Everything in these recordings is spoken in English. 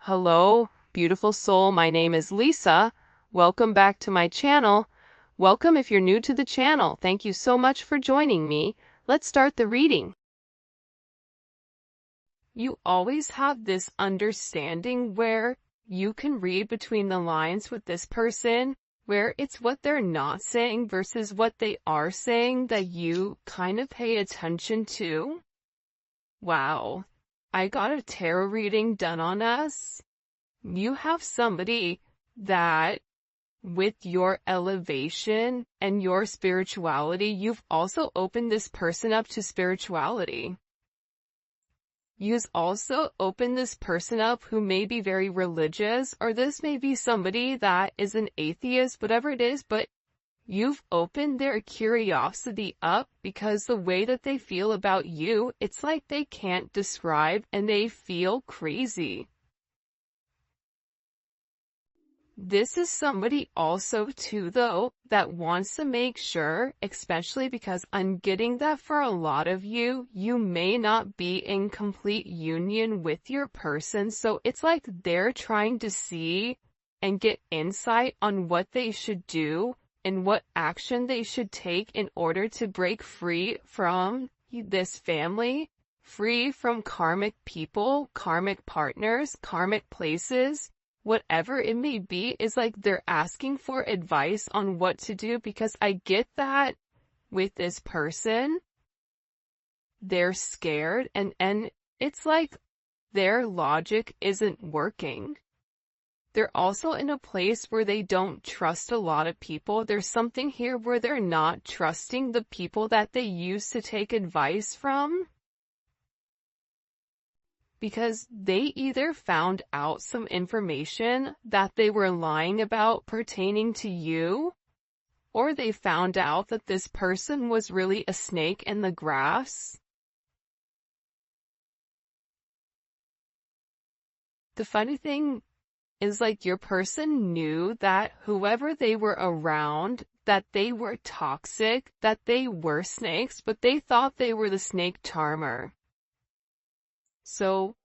Hello, beautiful soul. My name is Lisa. Welcome back to my channel. Welcome if you're new to the channel. Thank you so much for joining me. Let's start the reading. You always have this understanding where you can read between the lines with this person, where it's what they're not saying versus what they are saying that you kind of pay attention to. Wow. I got a tarot reading done on us. You have somebody that, with your elevation and your spirituality, you've also opened this person up to spirituality. You've also opened this person up who may be very religious, or this may be somebody that is an atheist, whatever it is, but you've opened their curiosity up because the way that they feel about you, it's like they can't describe and they feel crazy. This is somebody also too, though, that wants to make sure, especially because I'm getting that for a lot of you, you may not be in complete union with your person. So it's like they're trying to see and get insight on what they should do and what action they should take in order to break free from this family, free from karmic people, karmic partners, karmic places. Whatever it may be, is like they're asking for advice on what to do, because I get that with this person, they're scared and it's like their logic isn't working. They're also in a place where they don't trust a lot of people. There's something here where they're not trusting the people that they used to take advice from, because they either found out some information that they were lying about pertaining to you, or they found out that this person was really a snake in the grass. The funny thing is, like, your person knew that whoever they were around, that they were toxic, that they were snakes, but they thought they were the snake charmer. So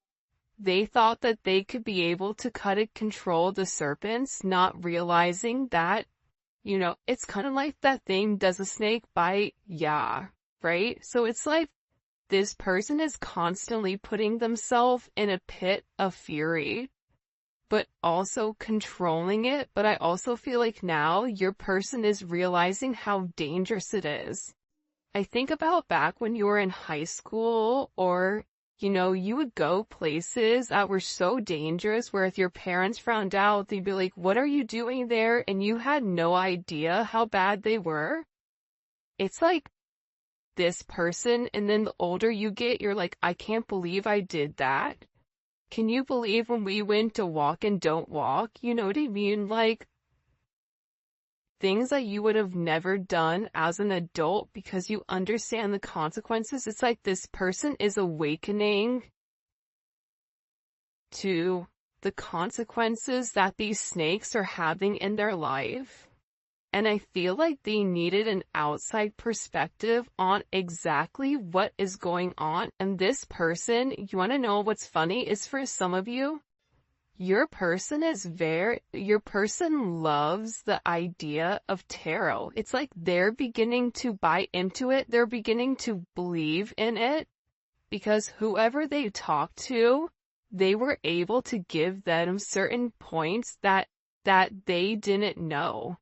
they thought that they could be able to cut and control the serpents, not realizing that, it's kind of like that thing, does a snake bite? Yeah, right? So it's like this person is constantly putting themselves in a pit of fury, but also controlling it. But I also feel like now your person is realizing how dangerous it is. I think about back when you were in high school, or you would go places that were so dangerous where if your parents found out, they'd be like, what are you doing there? And you had no idea how bad they were. It's like this person, and then the older you get, you're like, I can't believe I did that. Can you believe when we went to walk and don't walk? You know what I mean? Like, things that you would have never done as an adult because you understand the consequences. It's like this person is awakening to the consequences that these snakes are having in their life. And I feel like they needed an outside perspective on exactly what is going on. And this person, you want to know what's funny, is for some of you, your person loves the idea of tarot. It's like they're beginning to buy into it. They're beginning to believe in it because whoever they talk to, they were able to give them certain points that they didn't know.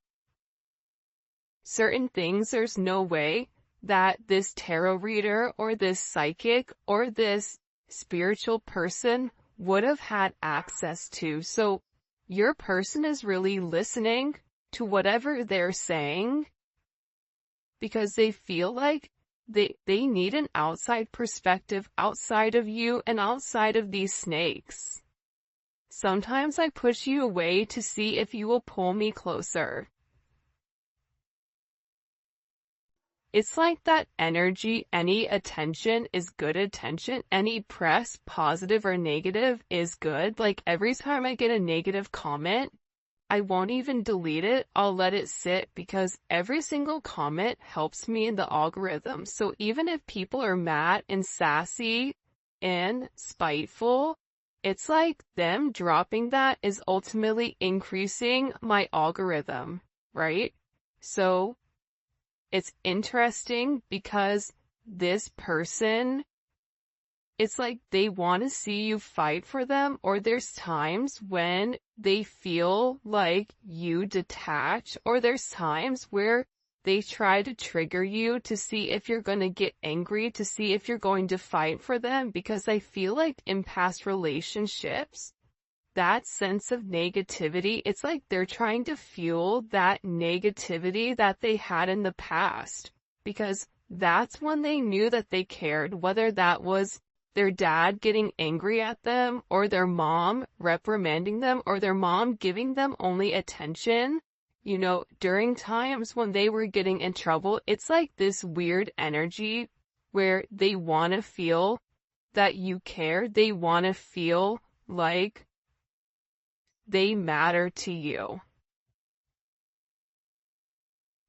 Certain things, there's no way that this tarot reader or this psychic or this spiritual person would have had access to. So your person is really listening to whatever they're saying because they feel like they need an outside perspective outside of you and outside of these snakes. Sometimes I push you away to see if you will pull me closer. It's like that energy, any attention is good attention. Any press, positive or negative, is good. Like every time I get a negative comment, I won't even delete it. I'll let it sit because every single comment helps me in the algorithm. So even if people are mad and sassy and spiteful it's like them dropping that is ultimately increasing my algorithm, right? So it's interesting because this person, it's like they want to see you fight for them, or there's times when they feel like you detach, or there's times where they try to trigger you to see if you're going to get angry, to see if you're going to fight for them, because I feel like in past relationships, that sense of negativity, it's like they're trying to fuel that negativity that they had in the past, because that's when they knew that they cared, whether that was their dad getting angry at them, or their mom reprimanding them, or their mom giving them only attention. You know, during times when they were getting in trouble, it's like this weird energy where they want to feel that you care. They want to feel like they matter to you.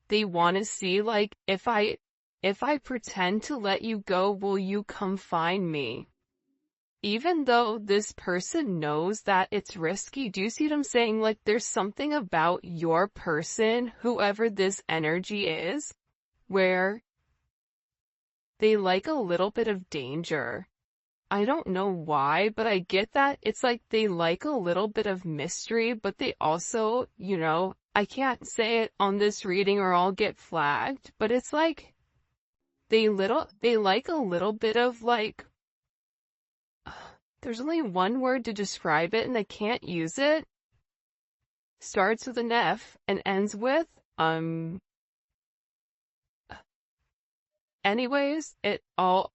They want to see, like, if I pretend to let you go, will you come find me? Even though this person knows that it's risky. Do you see what I'm saying? Like, there's something about your person, whoever this energy is, where they like a little bit of danger. I don't know why, but I get that. It's like they like a little bit of mystery, but they also, you know, I can't say it on this reading or I'll get flagged, but it's like they like a little bit of like, there's only one word to describe it and I can't use it. Starts with an F and ends with, anyways, I'll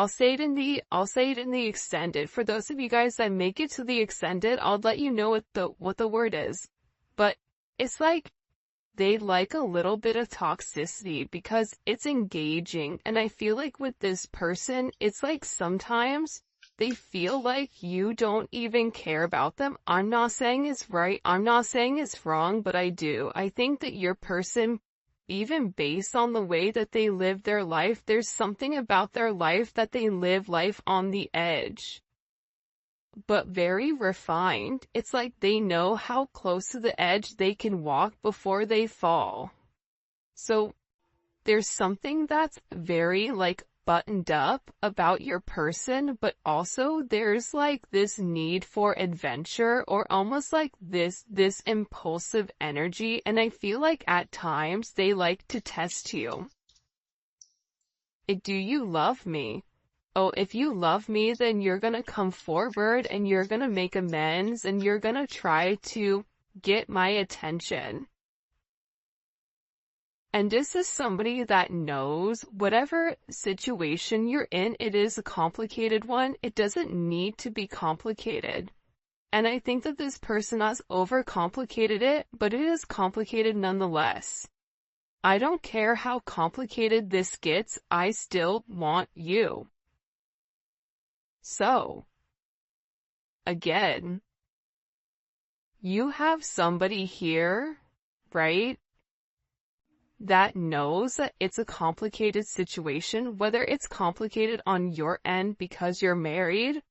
say it in the extended. For those of you guys that make it to the extended, I'll let you know what the word is. But it's like they like a little bit of toxicity because it's engaging. And I feel like with this person, it's like sometimes they feel like you don't even care about them. I'm not saying it's right. I'm not saying it's wrong, but I do. I think that your person, even based on the way that they live their life, there's something about their life that they live life on the edge, but very refined. It's like they know how close to the edge they can walk before they fall. So there's something that's very like buttoned up about your person, but also there's like this need for adventure, or almost like this impulsive energy, and I feel like at times they like to test you. Do you love me? Oh, if you love me, then you're gonna come forward and you're gonna make amends and you're gonna try to get my attention. And this is somebody that knows whatever situation you're in, it is a complicated one. It doesn't need to be complicated. And I think that this person has overcomplicated it, but it is complicated nonetheless. I don't care how complicated this gets, I still want you. So, again, you have somebody here, right, that knows that it's a complicated situation, whether it's complicated on your end because you're married,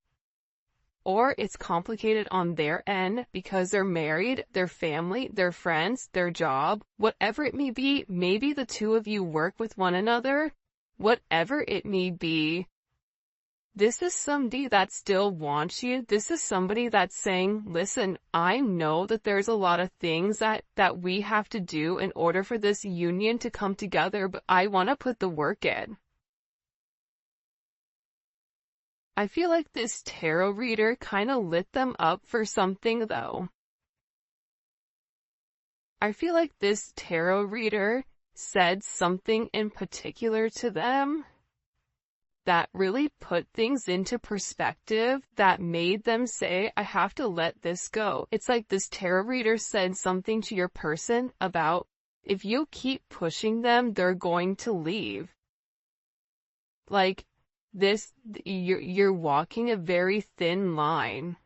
or it's complicated on their end because they're married, their family, their friends, their job, whatever it may be. Maybe the two of you work with one another, whatever it may be. This is somebody that still wants you. This is somebody that's saying, listen, I know that there's a lot of things that we have to do in order for this union to come together, but I want to put the work in. I feel like this tarot reader kind of lit them up for something though. I feel like this tarot reader said something in particular to them that really put things into perspective, that made them say, I have to let this go. It's like this tarot reader said something to your person about, if you keep pushing them, they're going to leave. Like, you're walking a very thin line.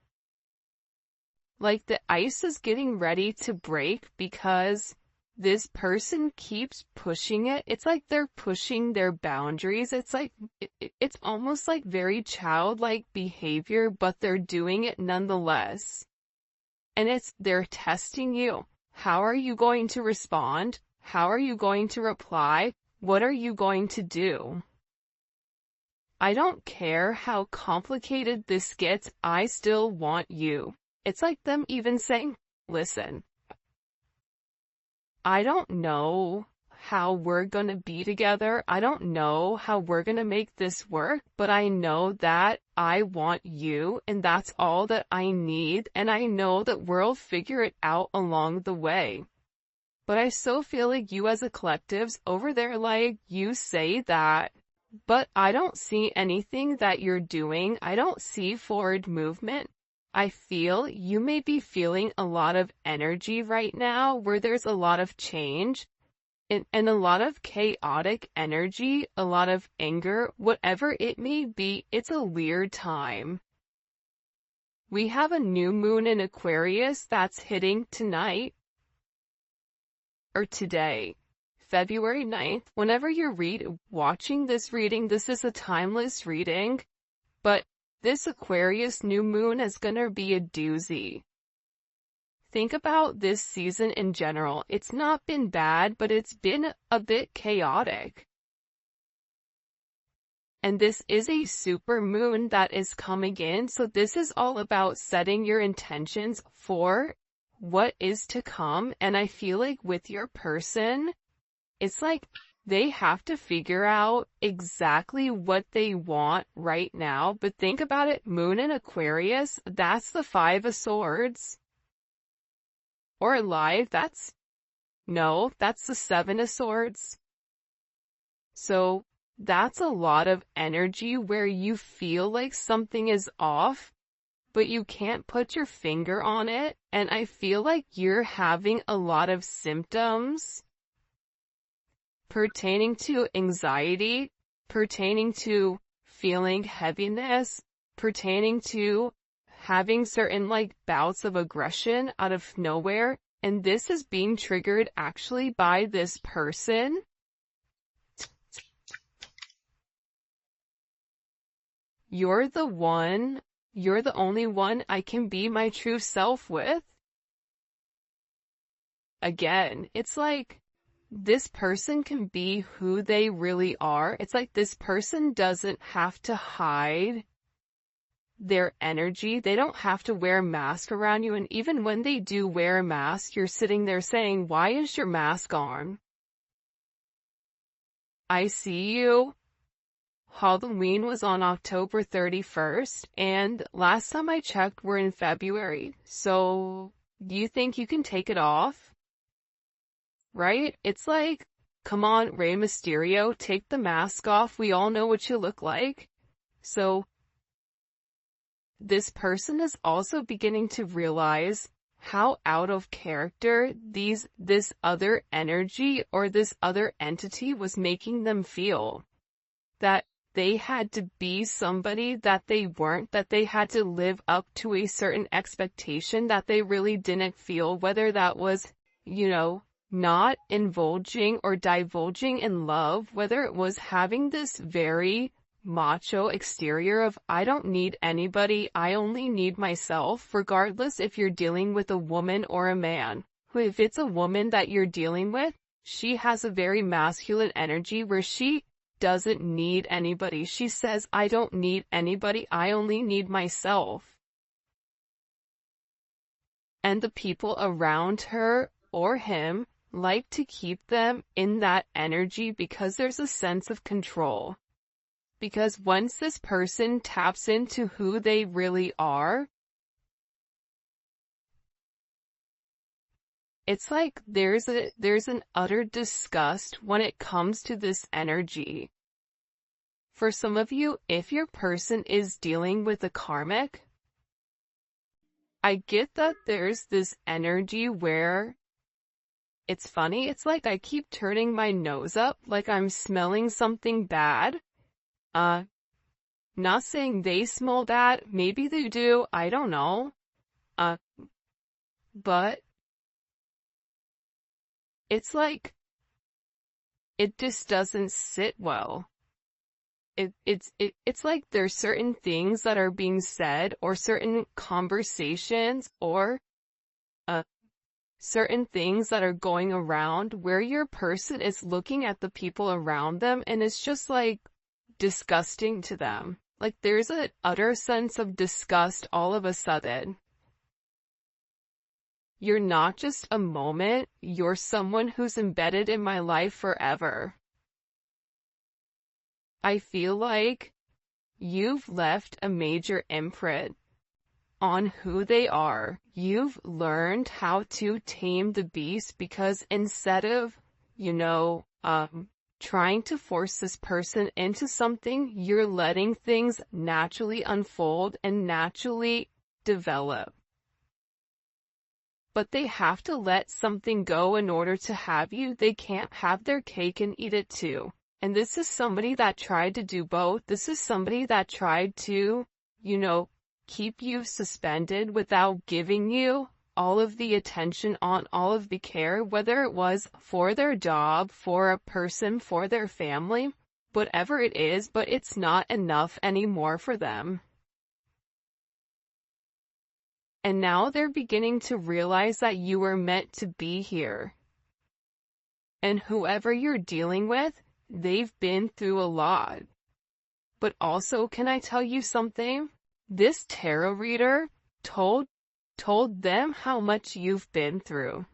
Like the ice is getting ready to break because this person keeps pushing it. It's like they're pushing their boundaries. It's like, it's almost like very childlike behavior, but they're doing it nonetheless. And they're testing you. How are you going to respond? How are you going to reply? What are you going to do? I don't care how complicated this gets, I still want you. It's like them even saying, listen, I don't know how we're gonna be together. I don't know how we're gonna make this work, but I know that I want you, and that's all that I need, and I know that we'll figure it out along the way. But I so feel like you as a collective's over there, like, you say that, but I don't see anything that you're doing. I don't see forward movement. I feel you may be feeling a lot of energy right now where there's a lot of change and a lot of chaotic energy, a lot of anger, whatever it may be. It's a weird time. We have a new moon in Aquarius that's hitting tonight or today, February 9th. Whenever you're watching this reading, this is a timeless reading, but this Aquarius new moon is gonna be a doozy. Think about this season in general. It's not been bad, but it's been a bit chaotic. And this is a super moon that is coming in, so this is all about setting your intentions for what is to come. And I feel like with your person, it's like they have to figure out exactly what they want right now. But think about it, moon in Aquarius, that's the 5 of Swords. Or life, that's the 7 of Swords. So that's a lot of energy where you feel like something is off, but you can't put your finger on it. And I feel like you're having a lot of symptoms pertaining to anxiety, pertaining to feeling heaviness, pertaining to having certain like bouts of aggression out of nowhere. And this is being triggered actually by this person. You're the only one I can be my true self with. Again, it's like this person can be who they really are. It's like this person doesn't have to hide their energy. They don't have to wear a mask around you. And even when they do wear a mask, you're sitting there saying, why is your mask on? I see you. Halloween was on October 31st, and last time I checked, we're in February. So, do you think you can take it off? Right? It's like, come on, Rey Mysterio, take the mask off. We all know what you look like. So, this person is also beginning to realize how out of character this other energy or this other entity was making them feel. That they had to be somebody that they weren't, that they had to live up to a certain expectation that they really didn't feel, whether that was, not indulging or divulging in love, whether it was having this very macho exterior of, I don't need anybody, I only need myself, regardless if you're dealing with a woman or a man. If it's a woman that you're dealing with, she has a very masculine energy where she doesn't need anybody. She says, I don't need anybody, I only need myself. And the people around her or him like to keep them in that energy because there's a sense of control. Because once this person taps into who they really are, it's like there's an utter disgust when it comes to this energy. For some of you, if your person is dealing with a karmic, I get that there's this energy where it's funny. It's like I keep turning my nose up like I'm smelling something bad. Not saying they smell bad. Maybe they do. I don't know. But it's like, it just doesn't sit well. It's like there's certain things that are being said, or certain conversations, or certain things that are going around where your person is looking at the people around them and it's just like disgusting to them. Like there's an utter sense of disgust all of a sudden. You're not just a moment, you're someone who's embedded in my life forever. I feel like you've left a major imprint on who they are. You've learned how to tame the beast, because instead of, trying to force this person into something, you're letting things naturally unfold and naturally develop. But they have to let something go in order to have you. They can't have their cake and eat it too. And this is somebody that tried to do both. This is somebody that tried to, keep you suspended without giving you all of the attention, on all of the care, whether it was for their job, for a person, for their family, whatever it is, but it's not enough anymore for them. And now they're beginning to realize that you were meant to be here. And whoever you're dealing with, they've been through a lot. But also, can I tell you something? This tarot reader told them how much you've been through.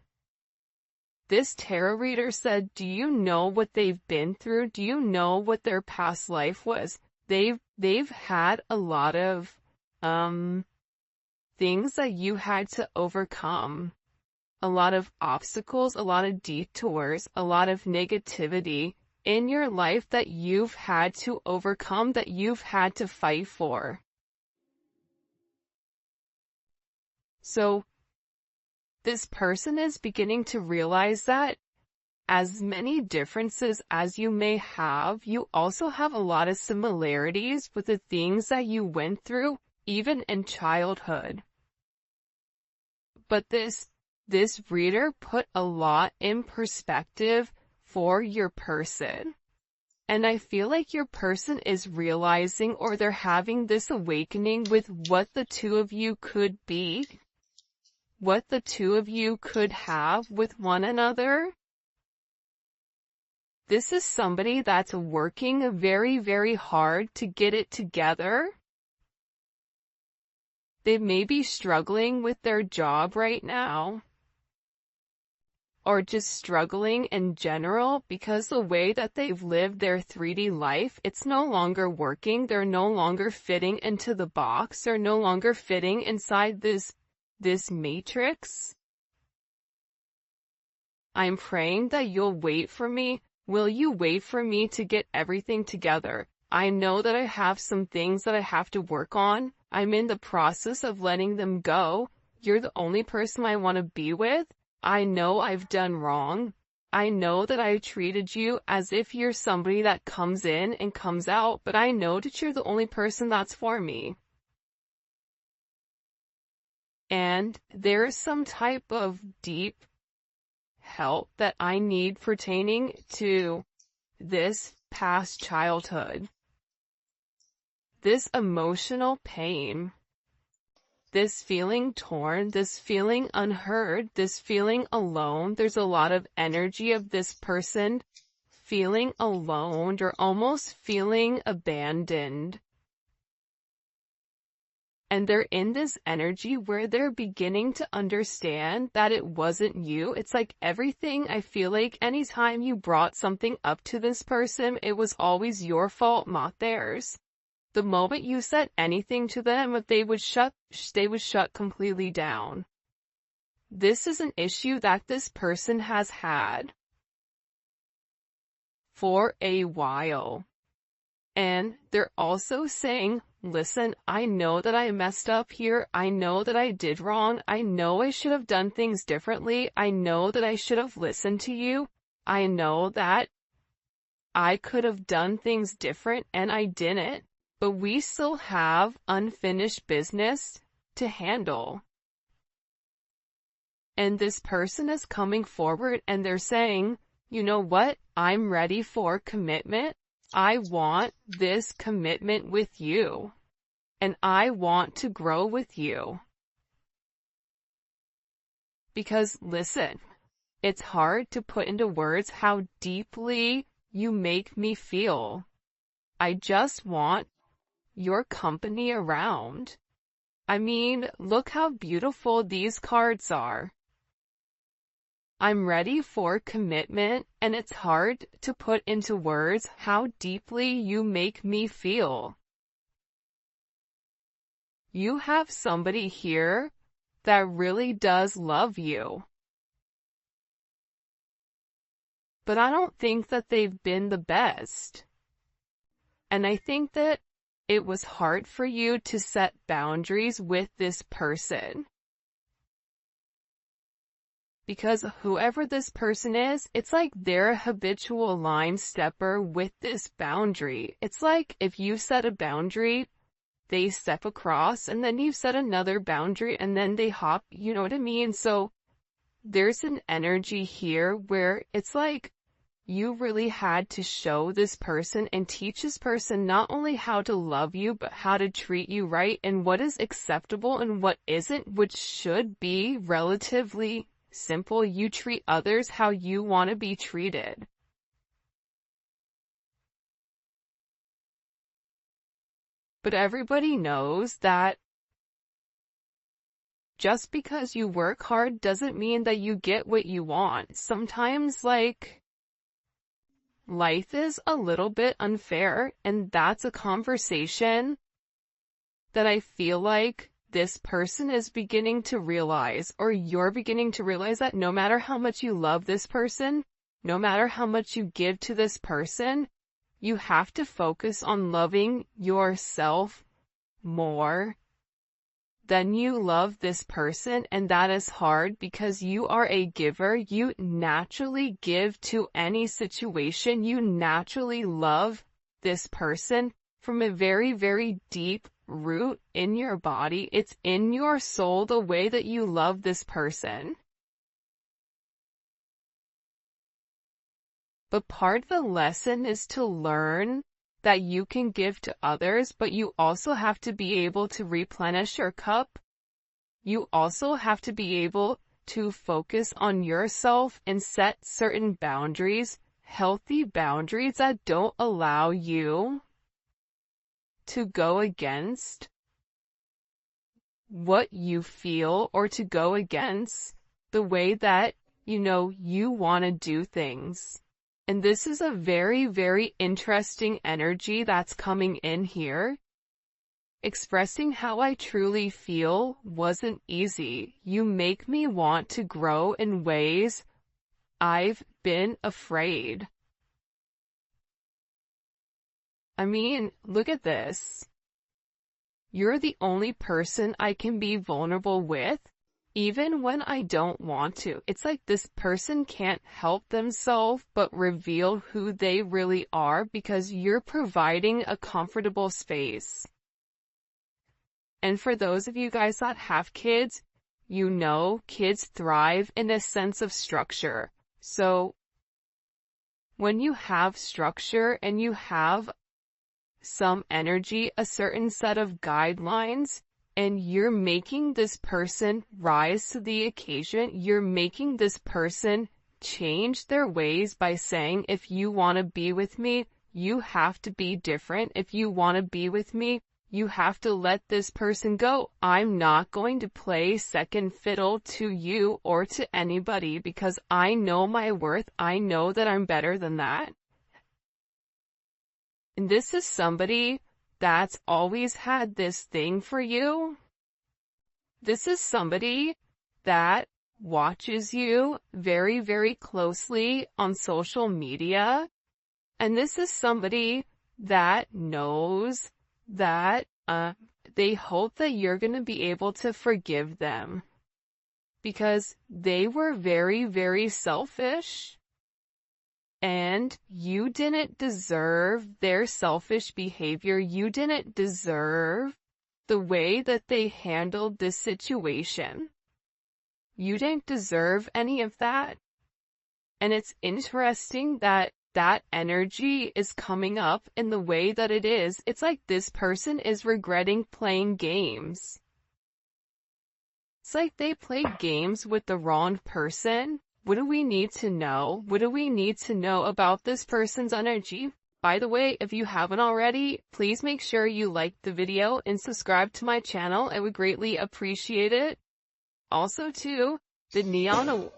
This tarot reader said, do you know what they've been through? Do you know what their past life was? They've had a lot of things that you had to overcome. A lot of obstacles, a lot of detours, a lot of negativity in your life that you've had to overcome, that you've had to fight for. So, this person is beginning to realize that as many differences as you may have, you also have a lot of similarities with the things that you went through, even in childhood. But this reader put a lot in perspective for your person. And I feel like your person is realizing, or they're having this awakening with what the two of you could be, what the two of you could have with one another. This is somebody that's working very, very hard to get it together. They may be struggling with their job right now, or just struggling in general, because the way that they've lived their 3D life, it's no longer working. They're no longer fitting into the box. They're no longer fitting inside this matrix. I'm praying that you'll wait for me. Will you wait for me to get everything together? I know that I have some things that I have to work on. I'm in the process of letting them go. You're the only person I want to be with. I know I've done wrong. I know that I treated you as if you're somebody that comes in and comes out, but I know that you're the only person that's for me. And there's some type of deep help that I need pertaining to this past childhood. This emotional pain. This feeling torn, this feeling unheard, this feeling alone. There's a lot of energy of this person feeling alone, or almost feeling abandoned. And they're in this energy where they're beginning to understand that it wasn't you. It's like everything, I feel like anytime you brought something up to this person, it was always your fault, not theirs. The moment you said anything to them, they would shut completely down. This is an issue that this person has had for a while. And they're also saying, listen, I know that I messed up here. I know that I did wrong. I know I should have done things differently. I know that I should have listened to you. I know that I could have done things different and I didn't. But we still have unfinished business to handle. And this person is coming forward and they're saying, you know what? I'm ready for commitment. I want this commitment with you. And I want to grow with you. Because listen, it's hard to put into words how deeply you make me feel. I just want your company around. I mean, look how beautiful these cards are. I'm ready for commitment, and it's hard to put into words how deeply you make me feel. You have somebody here that really does love you. But I don't think that they've been the best. And I think that it was hard for you to set boundaries with this person. Because whoever this person is, it's like they're a habitual line stepper with this boundary. It's like if you set a boundary, they step across, and then you set another boundary, and then they hop, you know what I mean? So there's an energy here where it's like you really had to show this person and teach this person not only how to love you, but how to treat you right, and what is acceptable and what isn't, which should be relatively simple. You treat others how you want to be treated. But everybody knows that just because you work hard doesn't mean that you get what you want. Sometimes, like, life is a little bit unfair, and that's a conversation that I feel like this person is beginning to realize, or you're beginning to realize, that no matter how much you love this person, no matter how much you give to this person, you have to focus on loving yourself more than you love this person. And that is hard because you are a giver. You naturally give to any situation. You naturally love this person from a very, very deep root in your body. It's in your soul, the way that you love this person. But part of the lesson is to learn that you can give to others, but you also have to be able to replenish your cup. You also have to be able to focus on yourself and set certain boundaries, healthy boundaries that don't allow you to go against what you feel, or to go against the way that, you want to do things. And this is a very, very interesting energy that's coming in here. Expressing how I truly feel wasn't easy. You make me want to grow in ways I've been afraid. I mean, look at this. You're the only person I can be vulnerable with, even when I don't want to. It's like this person can't help themselves but reveal who they really are because you're providing a comfortable space. And for those of you guys that have kids, kids thrive in a sense of structure. So when you have structure and you have some energy, a certain set of guidelines, and you're making this person rise to the occasion, you're making this person change their ways by saying, if you want to be with me, you have to be different. If you want to be with me, you have to let this person go. I'm not going to play second fiddle to you or to anybody because I know my worth. I know that I'm better than that. And this is somebody that's always had this thing for you. This is somebody that watches you very, very closely on social media. And this is somebody that knows that they hope that you're going to be able to forgive them because they were very, very selfish. And you didn't deserve their selfish behavior. You didn't deserve the way that they handled this situation. You didn't deserve any of that. And it's interesting that that energy is coming up in the way that it is. It's like this person is regretting playing games. It's like they played games with the wrong person. What do we need to know? What do we need to know about this person's energy? By the way, if you haven't already, please make sure you like the video and subscribe to my channel. I would greatly appreciate it. Also, too, the Neon...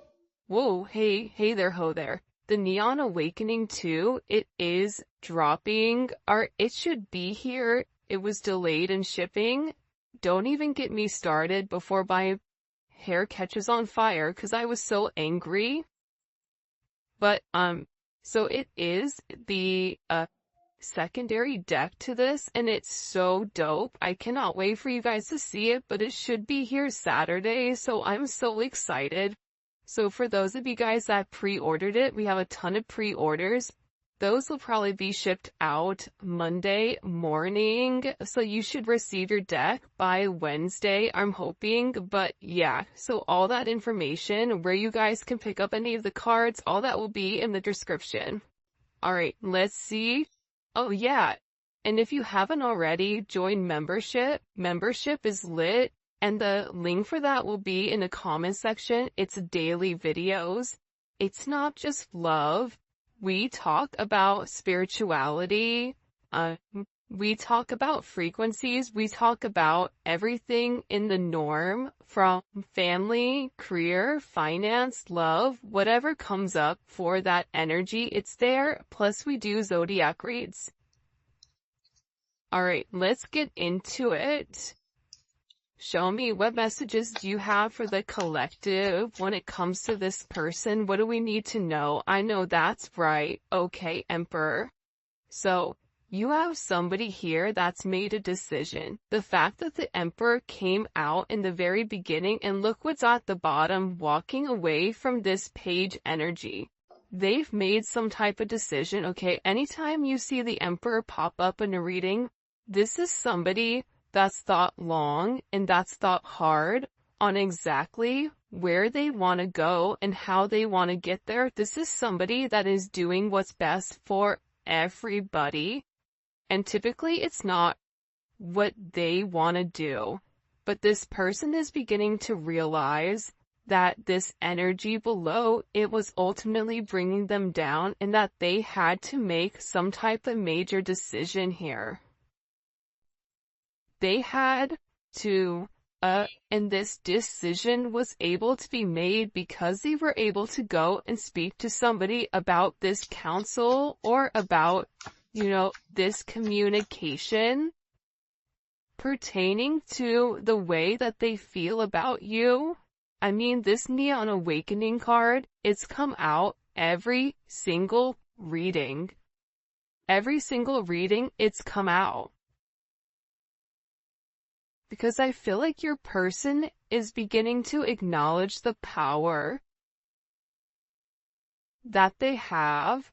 Whoa, hey there, ho there. The Neon Awakening 2, it is dropping, or it should be here. It was delayed in shipping. Don't even get me started before my hair catches on fire, because I was so angry. But, so it is the, secondary deck to this, and it's so dope. I cannot wait for you guys to see it, but it should be here Saturday, so I'm so excited. So for those of you guys that pre-ordered it, we have a ton of pre-orders. Those will probably be shipped out Monday morning, so you should receive your deck by Wednesday, I'm hoping. But yeah, so all that information, where you guys can pick up any of the cards, all that will be in the description. Alright, let's see. Oh yeah, and if you haven't already, join membership. Membership is lit. And the link for that will be in the comment section. It's daily videos. It's not just love. We talk about spirituality. We talk about frequencies. We talk about everything in the norm, from family, career, finance, love, whatever comes up for that energy, it's there. Plus we do zodiac reads. Alright, let's get into it. Show me, what messages do you have for the collective when it comes to this person? What do we need to know? I know that's right. Okay, Emperor. So, you have somebody here that's made a decision. The fact that the Emperor came out in the very beginning, and look what's at the bottom, walking away from this page energy. They've made some type of decision, okay? Anytime you see the Emperor pop up in a reading, this is somebody that's thought long and that's thought hard on exactly where they want to go and how they want to get there. This is somebody that is doing what's best for everybody. And typically it's not what they want to do. But this person is beginning to realize that this energy below, it was ultimately bringing them down, and that they had to make some type of major decision here. They had to, and this decision was able to be made because they were able to go and speak to somebody about this counsel, or about, this communication pertaining to the way that they feel about you. I mean, this Neon Awakening card, it's come out every single reading. Every single reading, it's come out. Because I feel like your person is beginning to acknowledge the power that they have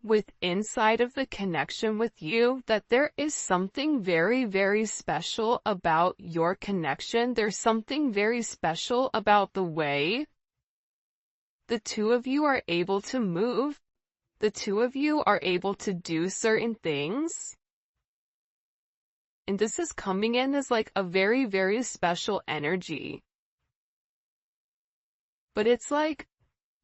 with inside of the connection with you, that there is something very, very special about your connection. There's something very special about the way the two of you are able to move. The two of you are able to do certain things. And this is coming in as like a very, very special energy. But it's like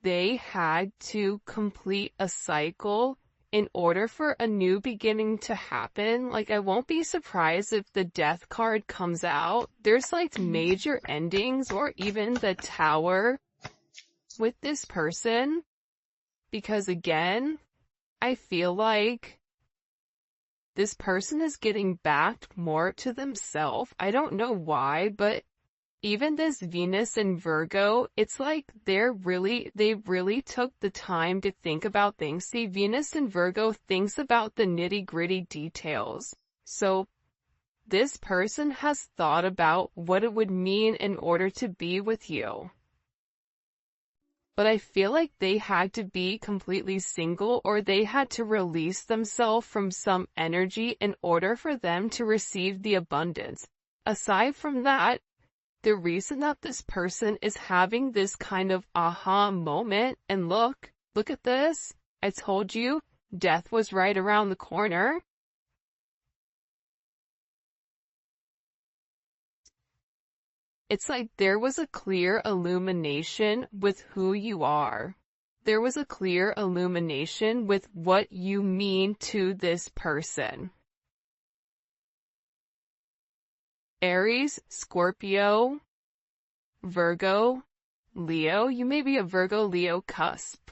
they had to complete a cycle in order for a new beginning to happen. Like, I won't be surprised if the Death card comes out. There's like major endings, or even the Tower with this person. Because again, I feel like this person is getting back more to themselves. I don't know why, but even this Venus and Virgo, it's like they really took the time to think about things. See, Venus and Virgo thinks about the nitty-gritty details. So this person has thought about what it would mean in order to be with you. But I feel like they had to be completely single, or they had to release themselves from some energy in order for them to receive the abundance. Aside from that, the reason that this person is having this kind of aha moment, and look at this. I told you, death was right around the corner. It's like there was a clear illumination with who you are. There was a clear illumination with what you mean to this person. Aries, Scorpio, Virgo, Leo. You may be a Virgo-Leo cusp.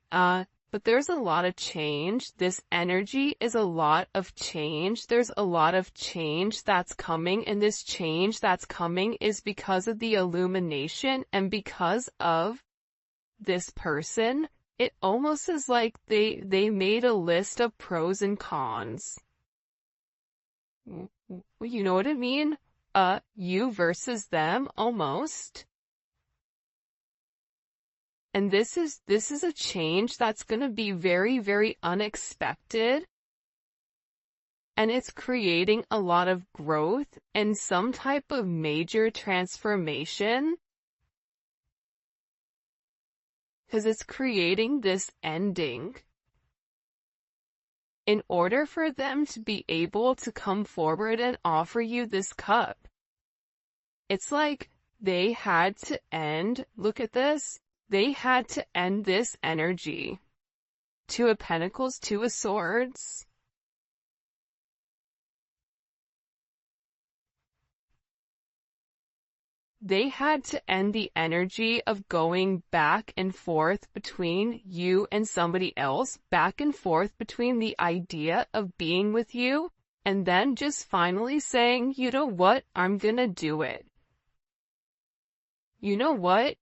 But there's a lot of change. This energy is a lot of change. There's a lot of change that's coming, and this change that's coming is because of the illumination and because of this person. It almost is like they made a list of pros and cons. You know what I mean? You versus them, almost. And this is a change that's going to be very, very unexpected. And it's creating a lot of growth and some type of major transformation. Because it's creating this ending. In order for them to be able to come forward and offer you this cup, it's like they had to end, look at this, they had to end this energy. Two of Pentacles, Two of Swords. They had to end the energy of going back and forth between you and somebody else, back and forth between the idea of being with you, and then just finally saying, you know what, I'm gonna do it. You know what?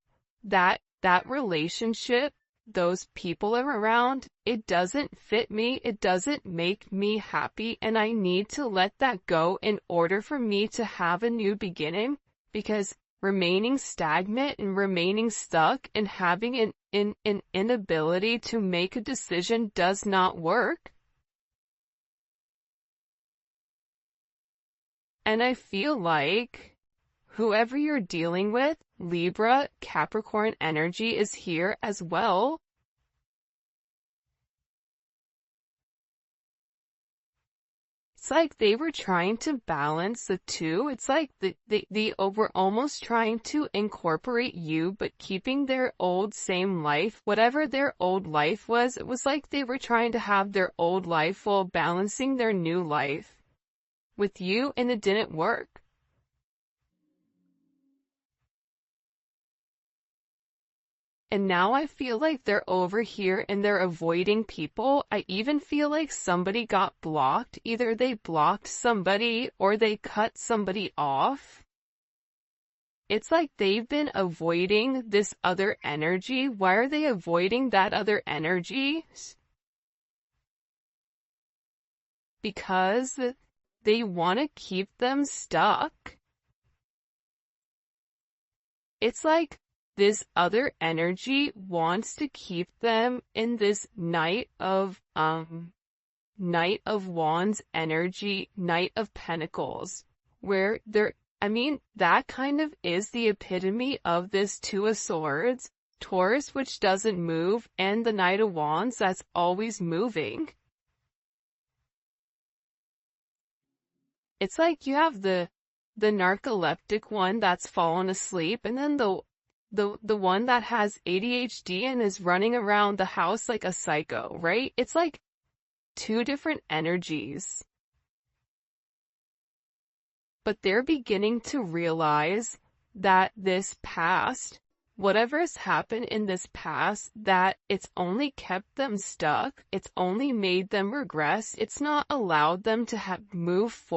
That relationship, those people are around, it doesn't fit me, it doesn't make me happy, and I need to let that go in order for me to have a new beginning, because remaining stagnant and remaining stuck and having an inability to make a decision does not work. And I feel like whoever you're dealing with, Libra, Capricorn energy is here as well. It's like they were trying to balance the two. It's like they were almost trying to incorporate you, but keeping their old same life, whatever their old life was. It was like they were trying to have their old life while balancing their new life with you, and it didn't work. And now I feel like they're over here and they're avoiding people. I even feel like somebody got blocked. Either they blocked somebody or they cut somebody off. It's like they've been avoiding this other energy. Why are they avoiding that other energy? Because they want to keep them stuck. It's like this other energy wants to keep them in this Knight of Wands energy, Knight of Pentacles, where that kind of is the epitome of this Two of Swords, Taurus, which doesn't move, and the Knight of Wands that's always moving. It's like you have the narcoleptic one that's fallen asleep, and then the one that has ADHD and is running around the house like a psycho, right? It's like two different energies. But they're beginning to realize that this past, whatever has happened in this past, that it's only kept them stuck, it's only made them regress, it's not allowed them to move forward.